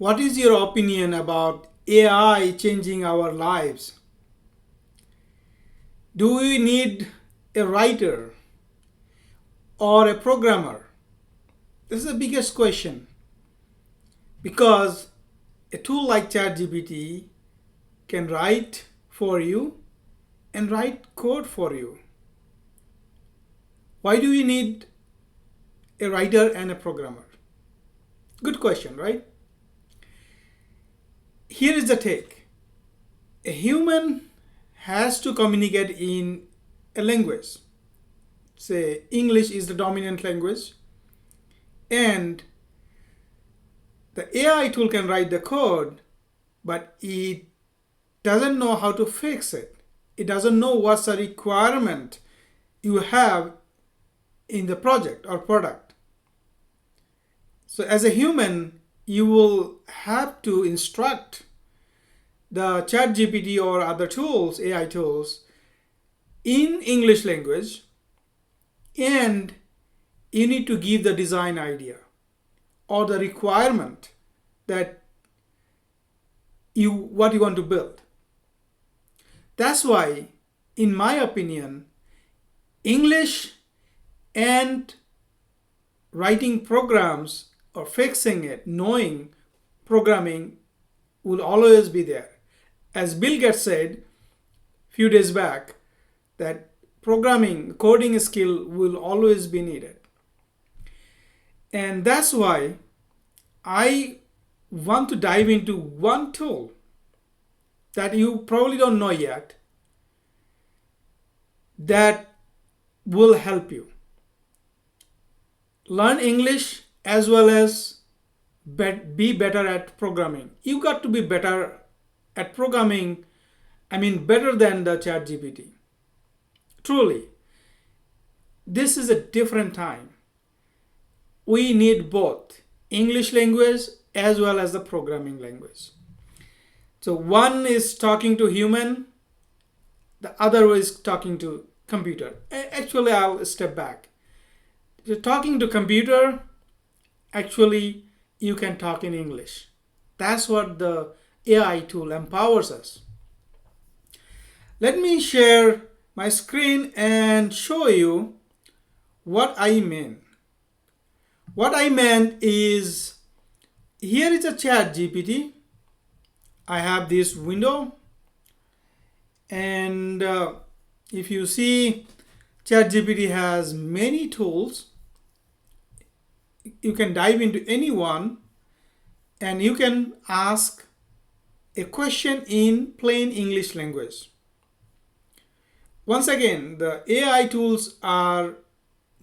What is your opinion about AI changing our lives? Do we need a writer or a programmer? This is the biggest question because a tool like ChatGPT can write for you and write code for you. Why do we need a writer and a programmer? Good question, right? Here is the take. A human has to communicate in a language. Say English is the dominant language, and the AI tool can write the code, but it doesn't know how to fix it. It doesn't know what's the requirement you have in the project or product. So as a human, you will have to instruct the ChatGPT or other tools, AI tools, in English language, and you need to give the design idea or the requirement that what you want to build. That's why, in my opinion, English and writing programs or fixing it, knowing programming will always be there. As Bill Gates said a few days back, that programming, coding skill will always be needed. And that's why I want to dive into one tool that you probably don't know yet that will help you learn English as well as be better at programming. You got to be better at programming, better than the ChatGPT. Truly, this is a different time. We need both English language as well as the programming language. So one is talking to human, the other is talking to computer. Actually, I'll step back. You're talking to computer, actually you can talk in English. That's what the AI tool empowers us. Let me share my screen and show you what I mean. What I meant is, here is a ChatGPT. I have this window, and if you see, ChatGPT has many tools. You can dive into any one and you can ask a question in plain English language. Once again, the AI tools are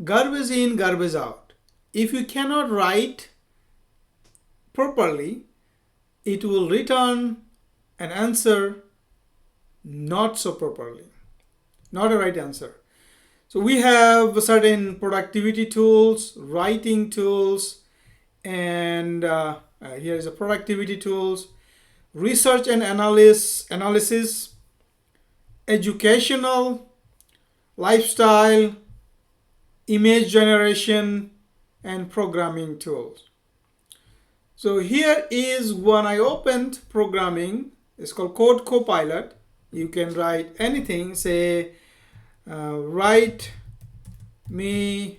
garbage in, garbage out. If you cannot write properly, it will return an answer not so properly, not a right answer. So we have certain productivity tools, writing tools, and here is a productivity tools, research and analysis, educational, lifestyle, image generation, and programming tools. So here is one I opened, programming. It's called Code Copilot. You can write anything, say, write me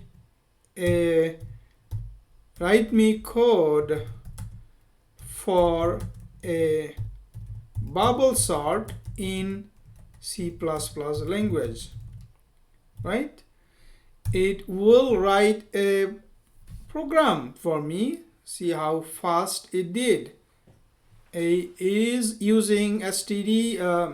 code for a bubble sort in C++ language, right? It will write a program for me. See how fast it did. It is using STL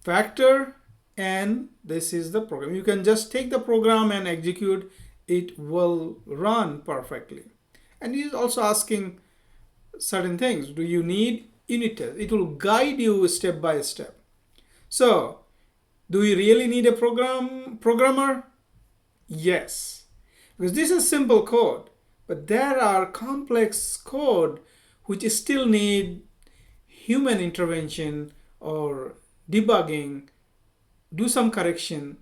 factor, and this is the program. You can just take the program and execute. It will run perfectly. And it is also asking certain things. Do you need unit test? It will guide you step by step. So, do we really need a programmer? Yes, because this is simple code, but there are complex code which still need human intervention or debugging, do some correction.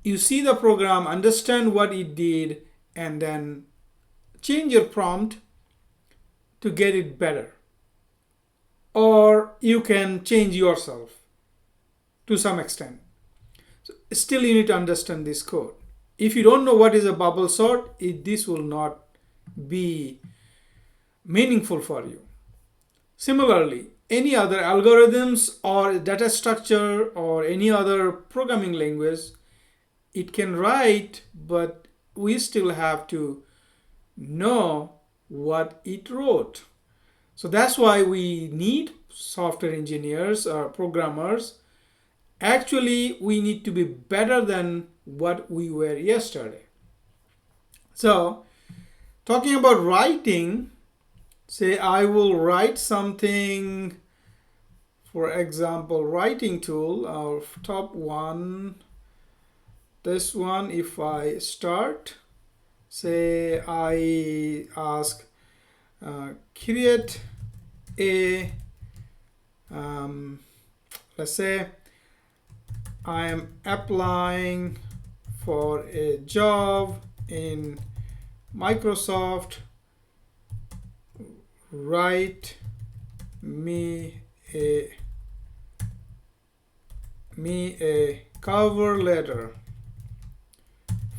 You see the program, understand what it did, and then change your prompt to get it better, or you can change yourself to some extent. So still you need to understand this code. If you don't know what is a bubble sort, this will not be meaningful for you. Similarly, any other algorithms or data structure or any other programming language, it can write, but we still have to know what it wrote. So that's why we need software engineers or programmers. Actually, we need to be better than what we were yesterday. So, talking about writing, say I will write something, for example, writing tool, our top one, this one, if I start, say I ask create a, let's say I am applying for a job in Microsoft, write me a cover letter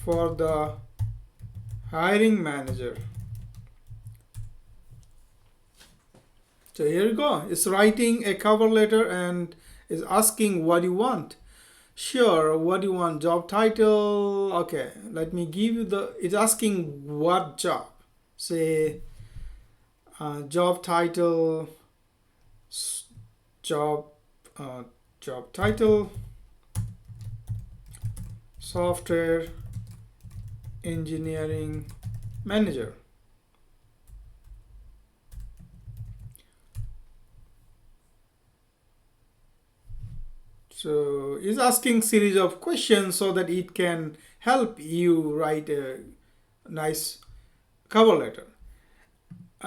for the hiring manager. So here you go. It's writing a cover letter and is asking what you want. Sure, what do you want? Job title. Okay, let me give you it's asking what job. Say job title, job title, software engineering manager. So it's asking series of questions so that it can help you write a nice cover letter.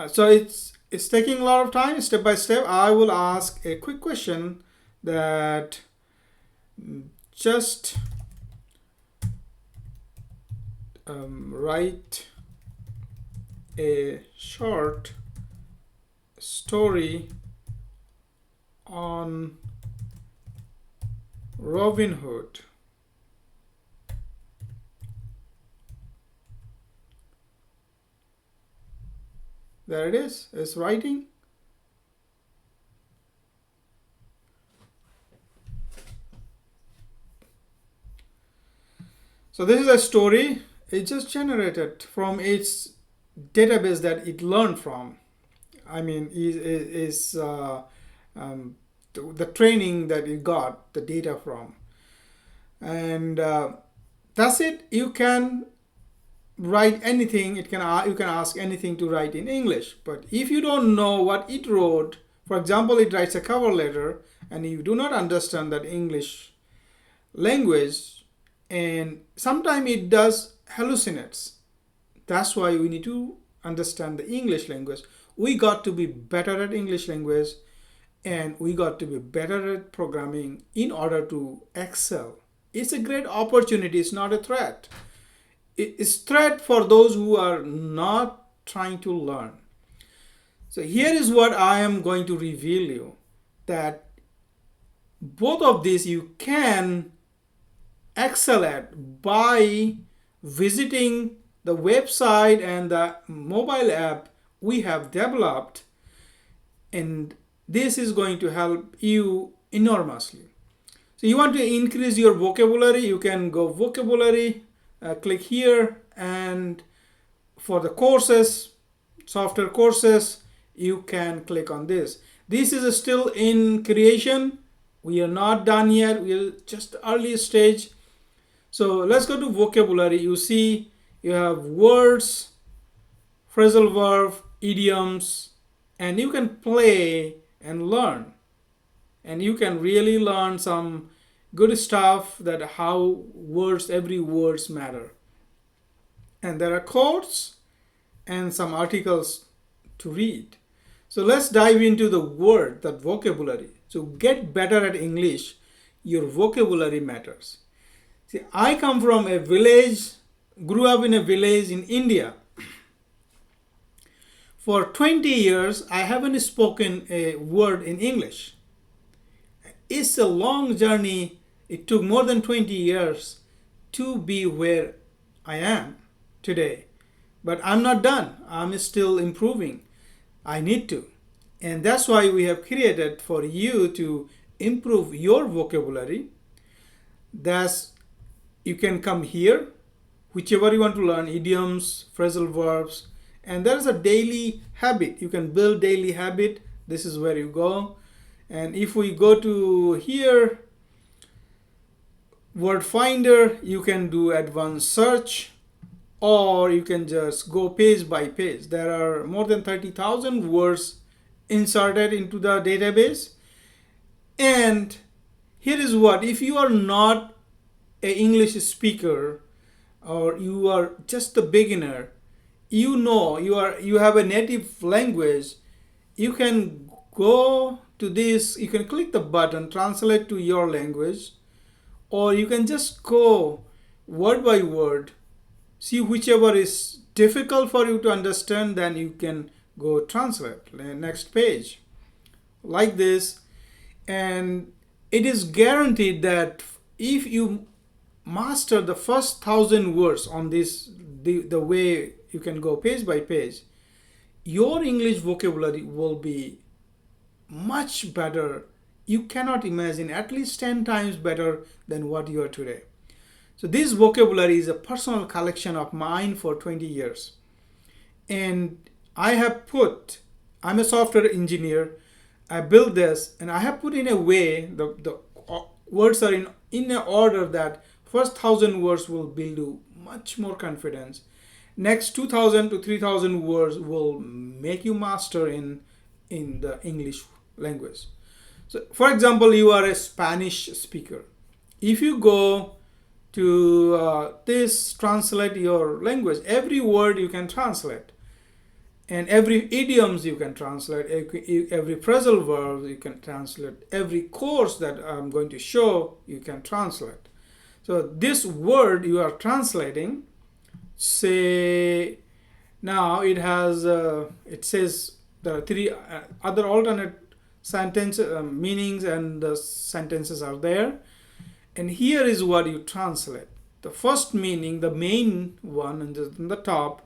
So it's taking a lot of time. Step by step, I will ask a quick question that just write a short story on Robin Hood. There it is. It's writing. So this is a story. It just generated from its database that it learned from. I mean, the training that it got the data from, and that's it. You can write anything. You can ask anything to write in English. But if you don't know what it wrote, for example, it writes a cover letter, and you do not understand that English language, and sometimes it does hallucinates. That's why we need to understand the English language. We got to be better at English language, and we got to be better at programming in order to excel. It's a great opportunity. It's not a threat. It's threat for those who are not trying to learn. So here is what I am going to reveal you, that both of these you can excel at by visiting the website and the mobile app we have developed, and this is going to help you enormously. So you want to increase your vocabulary, you can go vocabulary, click here, and for the courses, software courses, you can click on this. This is still in creation. We are not done yet. We are just early stage. So let's go to vocabulary. You see you have words, phrasal verb, idioms, and you can play and learn. And you can really learn some good stuff, that how words, every words matter. And there are quotes and some articles to read. So let's dive into the word, that vocabulary. So get better at English. Your vocabulary matters. See, I come from a village, grew up in a village in India. For 20 years, I haven't spoken a word in English. It's a long journey. It took more than 20 years to be where I am today. But I'm not done. I'm still improving. I need to. And that's why we have created for you to improve your vocabulary. That's you can come here, whichever you want to learn, idioms, phrasal verbs, and there's a daily habit. You can build daily habit. This is where you go. And if we go to here, word finder, you can do advanced search, or you can just go page by page. There are more than 30,000 words inserted into the database. And here is what, if you are not an English speaker or you are just a beginner, you have a native language, you can go to this, you can click the button, translate to your language, or you can just go word by word, see whichever is difficult for you to understand, then you can go translate next page like this. And it is guaranteed that if you master the first 1,000 words on this, the way you can go page by page, your English vocabulary will be much better. You cannot imagine, at least 10 times better than what you are today. So this vocabulary is a personal collection of mine for 20 years. And I'm a software engineer. I built this and I have put in a way, the words are in an order that first 1,000 words will build you much more confidence. Next 2,000 to 3,000 words will make you master in the English language. So for example, you are a Spanish speaker. If you go to this, translate your language, every word you can translate. And every idioms you can translate, every phrasal verb you can translate, every course that I'm going to show you can translate. So this word you are translating, say now it says there are three other alternate sentence meanings, and the sentences are there. And here is what you translate. The first meaning, the main one in the top,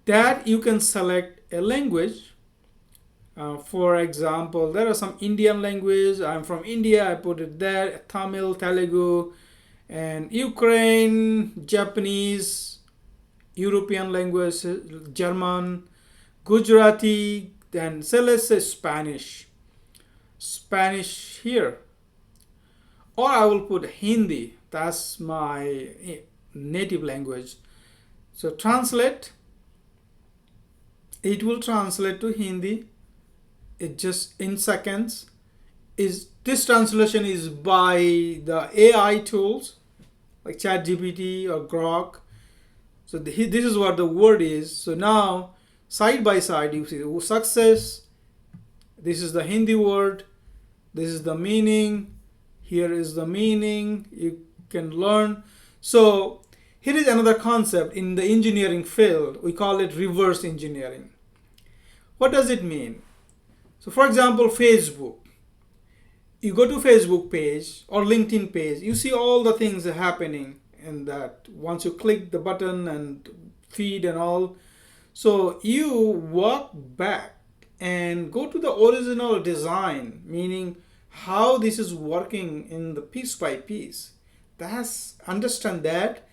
that you can select a language. For example, there are some Indian language. I'm from India, I put it there. Tamil, Telugu, and Ukraine, Japanese, European language, German, Gujarati, then say let's say Spanish here. Or I will put Hindi, that's my native language. So translate. It will translate to Hindi. It just in seconds. This translation is by the AI tools like ChatGPT or Grok. So this is what the word is. So now side by side you see success. This is the Hindi word. This is the meaning. Here is the meaning. You can learn. So here is another concept in the engineering field. We call it reverse engineering. What does it mean? So for example, Facebook. You go to Facebook page or LinkedIn page, you see all the things happening in that once you click the button and feed and all. So you walk back and go to the original design, meaning how this is working in the piece by piece. Understand that,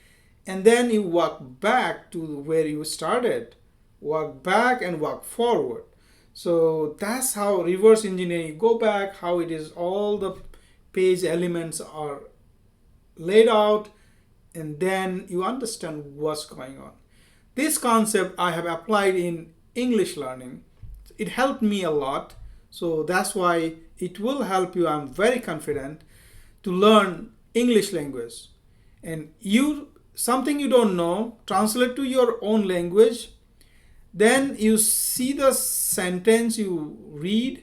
and then you walk back to where you started. Walk back and walk forward. So that's how reverse engineering, you go back, how it is, all the page elements are laid out, and then you understand what's going on. This concept I have applied in English learning. It helped me a lot. So that's why it will help you, I'm very confident, to learn English language. And something you don't know, translate to your own language. Then you see the sentence, you read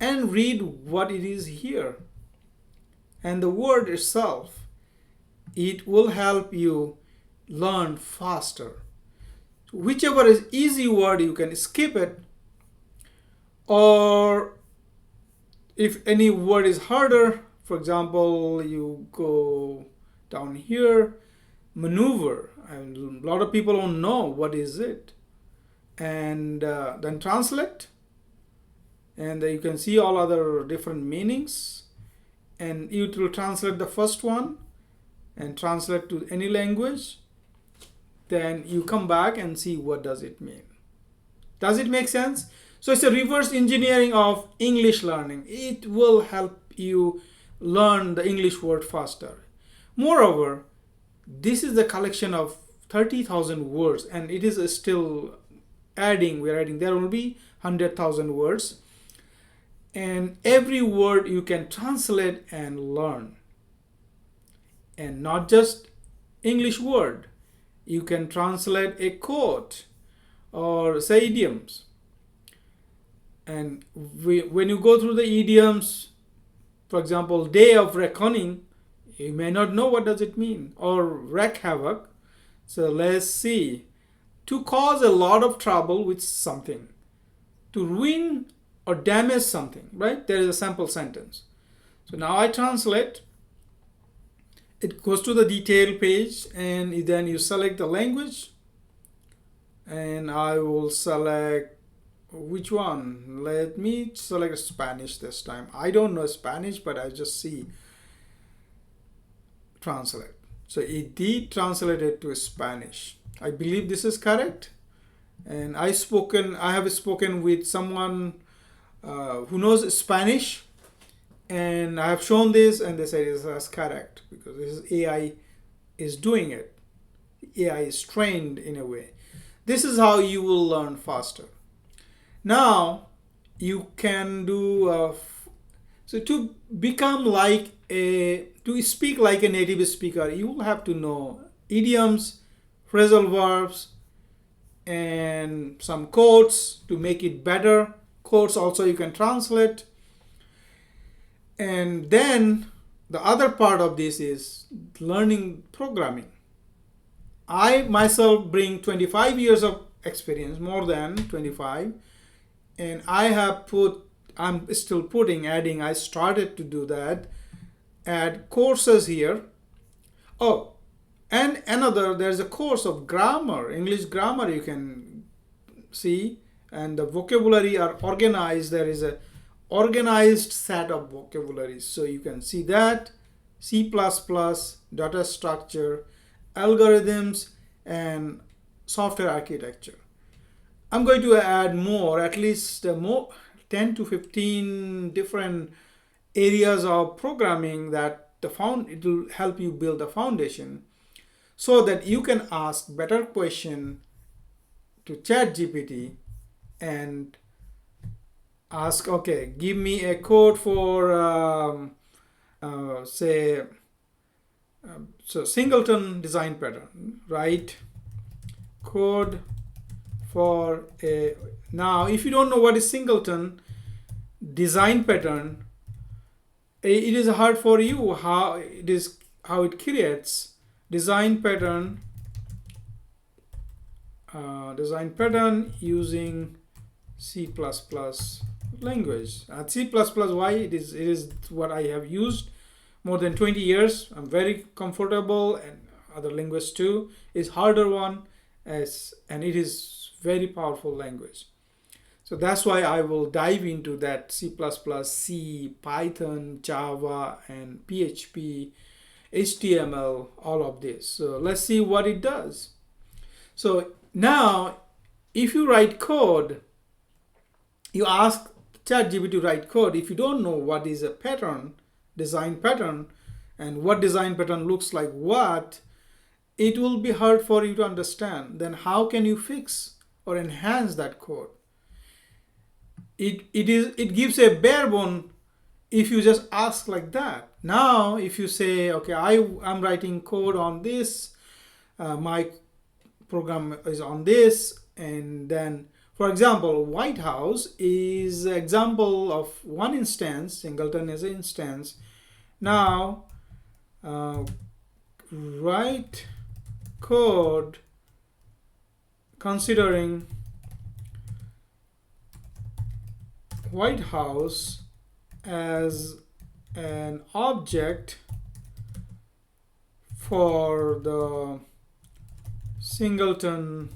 and read what it is here. And the word itself, it will help you learn faster. whichever is easy word, you can skip it, or if any word is harder, for example, you go down here, maneuver, and a lot of people don't know what is it, and then translate, and you can see all other different meanings, and it will translate the first one and translate to any language. Then you come back and see what does it mean. Does it make sense? So it's a reverse engineering of English learning. It will help you learn the English word faster. Moreover, this is the collection of 30,000 words, and it is still adding. We're adding. There will be 100,000 words, and every word you can translate and learn. And not just English word. You can translate a quote or say idioms. And when you go through the idioms, for example, day of reckoning, you may not know what does it mean, or wreak havoc. So let's see. To cause a lot of trouble with something, to ruin or damage something, right? There is a sample sentence. So now I translate. It goes to the detail page, and then you select the language, and I will select which one. Let me select Spanish this time. I don't know Spanish, but I just see translate. So it did translate it to Spanish. I believe this is correct, and I have spoken with someone who knows Spanish, and I have shown this, and they say that's correct because this is AI is doing it. AI is trained in a way. This is how you will learn faster. Now you can do so to become like to speak like a native speaker. You will have to know idioms, phrasal verbs, and some quotes to make it better. Quotes also you can translate. And then the other part of this is learning programming. I myself bring 25 years of experience, more than 25, and I'm still adding, I started to do that, add courses here. Oh, and there's a course of grammar, English grammar you can see, and the vocabulary are organized. There is a organized set of vocabularies. So you can see that C++, data structure, algorithms, and software architecture. I'm going to add more, at least 10 to 15 different areas of programming that it will help you build a foundation so that you can ask better question to ChatGPT and ask, okay, give me a code for so singleton design pattern, right? Code for a, now if you don't know what is singleton design pattern, it is hard for you how it creates design pattern using C++ language. At C++, why? It is what I have used more than 20 years. I'm very comfortable, and other language too is harder one, and it is very powerful language. So that's why I will dive into that C++, C, Python, Java, and PHP, HTML, all of this. So let's see what it does. So now, if you write code, you ask ChatGPT to write code. If you don't know what is a pattern, design pattern, and what design pattern looks like what, it will be hard for you to understand. Then how can you fix or enhance that code? It gives a bare bone if you just ask like that. Now, if you say, okay, I'm writing code on this, my program is on this, and then, for example, White House is an example of one instance, singleton is an instance. Now, write code considering White House as an object for the singleton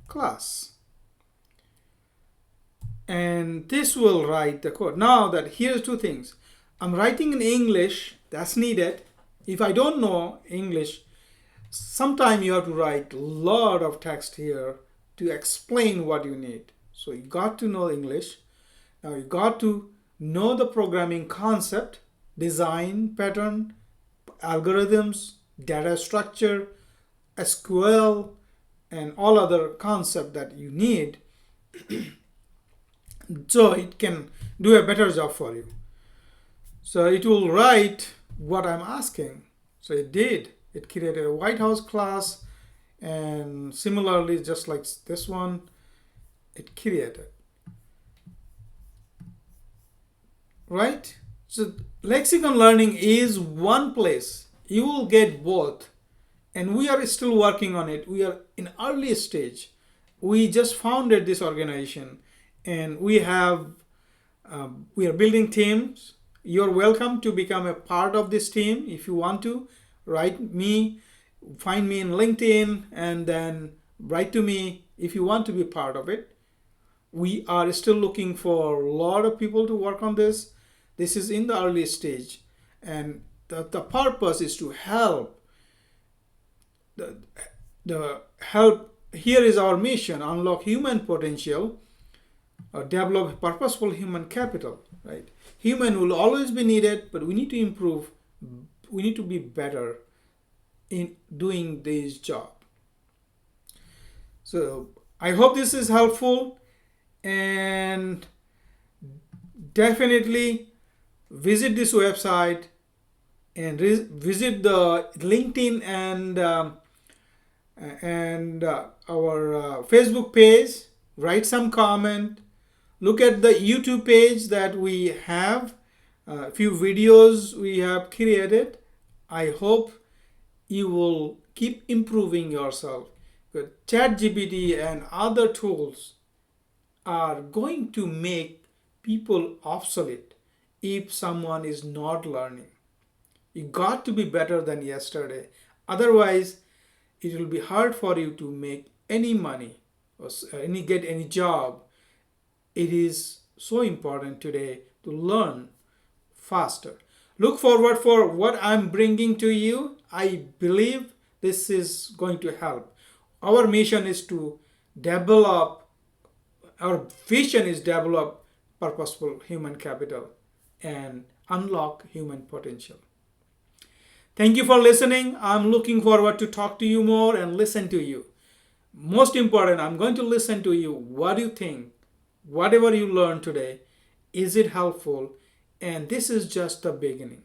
class. And this will write the code. Now that here's two things. I'm writing in English, that's needed. If I don't know English, sometime you have to write a lot of text here to explain what you need. So you got to know English. Now you got to know the programming concept, design, pattern, algorithms, data structure, SQL, and all other concept that you need so it can do a better job for you. So it will write what I'm asking. So it did. It created a White House class, and similarly, just like this one, it created. Right? So Lexicon Learning is one place. You will get both. And we are still working on it. We are in early stage. We just founded this organization, and we are building teams. You're welcome to become a part of this team if you want to. Find me in LinkedIn, and then write to me if you want to be part of it. We are still looking for a lot of people to work on this. This is in the early stage, and the purpose is to help. The help here is our mission: unlock human potential, or develop purposeful human capital. Right? Human will always be needed, but we need to improve. We need to be better in doing this job. So I hope this is helpful, and definitely visit this website and visit the LinkedIn and our Facebook page. Write some comment. Look at the YouTube page that we have. A few videos we have created. I hope you will keep improving yourself. ChatGPT and other tools are going to make people obsolete if someone is not learning. You got to be better than yesterday. Otherwise, it will be hard for you to make any money or get any job. It is so important today to learn faster. Look forward for what I'm bringing to you. I believe this is going to help. Our mission is to develop, our vision is develop purposeful human capital and unlock human potential. Thank you for listening. I'm looking forward to talk to you more and listen to you. Most important, I'm going to listen to you. What do you think? Whatever you learned today, is it helpful? And this is just the beginning.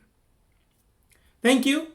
Thank you.